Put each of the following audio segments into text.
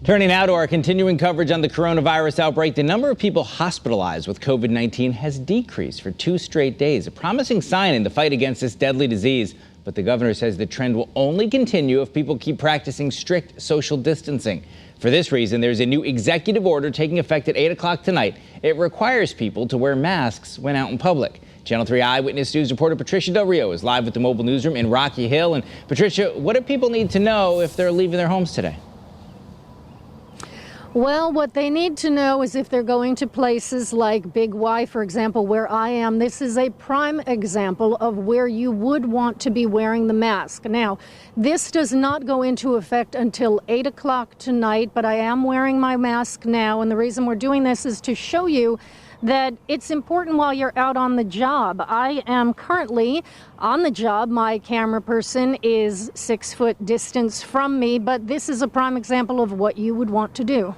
Turning now to our continuing coverage on the coronavirus outbreak, the number of people hospitalized with COVID-19 has decreased for 2 straight days, a promising sign in the fight against this deadly disease. But the governor says the trend will only continue if people keep practicing strict social distancing. For this reason, there's a new executive order taking effect at 8 o'clock tonight. It requires people to wear masks when out in public. Channel 3 Eyewitness News reporter Patricia Del Rio is live with the mobile newsroom in Rocky Hill. And Patricia, what do people need to know if they're leaving their homes today? Well, what they need to know is if they're going to places like Big Y, for example, where I am, this is a prime example of where you would want to be wearing the mask. Now, this does not go into effect until 8 o'clock tonight, but I am wearing my mask now. And the reason we're doing this is to show you that it's important while you're out on the job. I am currently on the job. My camera person is 6 foot distance from me, but this is a prime example of what you would want to do.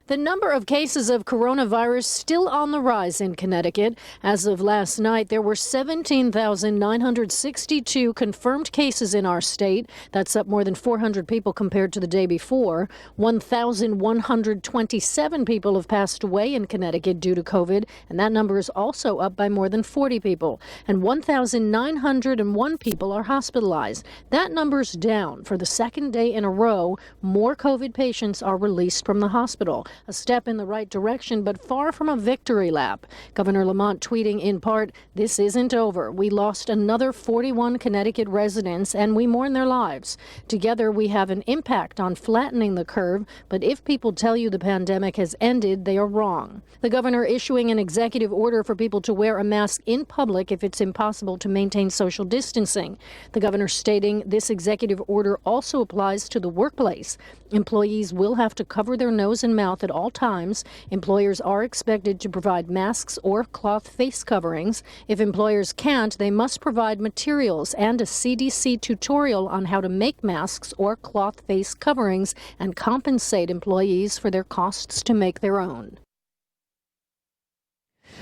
The number of cases of coronavirus still on the rise in Connecticut. As of last night, there were 17,962 confirmed cases in our state. That's up more than 400 people compared to the day before. 1,127 people have passed away in Connecticut due to COVID, and that number is also up by more than 40 people. And 1,901 people are hospitalized. That number's down. For the second day in a row, more COVID patients are released from the hospital. A step in the right direction, but far from a victory lap. Governor Lamont tweeting in part, "This isn't over. We lost another 41 Connecticut residents and we mourn their lives. Together we have an impact on flattening the curve, but if people tell you the pandemic has ended, they are wrong." The governor issuing an executive order for people to wear a mask in public if it's impossible to maintain social distancing. The governor stating this executive order also applies to the workplace. Employees will have to cover their nose and mouth at all times. Employers are expected to provide masks or cloth face coverings. If employers can't, they must provide materials and a CDC tutorial on how to make masks or cloth face coverings and compensate employees for their costs to make their own.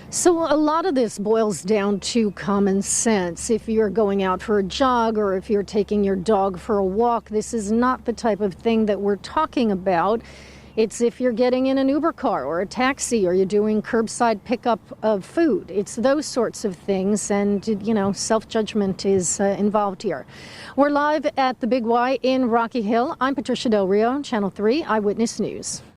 So a lot of this boils down to common sense. If you're going out for a jog or if you're taking your dog for a walk, this is not the type of thing that we're talking about. It's if you're getting in an Uber car or a taxi or you're doing curbside pickup of food. It's those sorts of things, and, self-judgment is involved here. We're live at the Big Y in Rocky Hill. I'm Patricia Del Rio, Channel 3 Eyewitness News.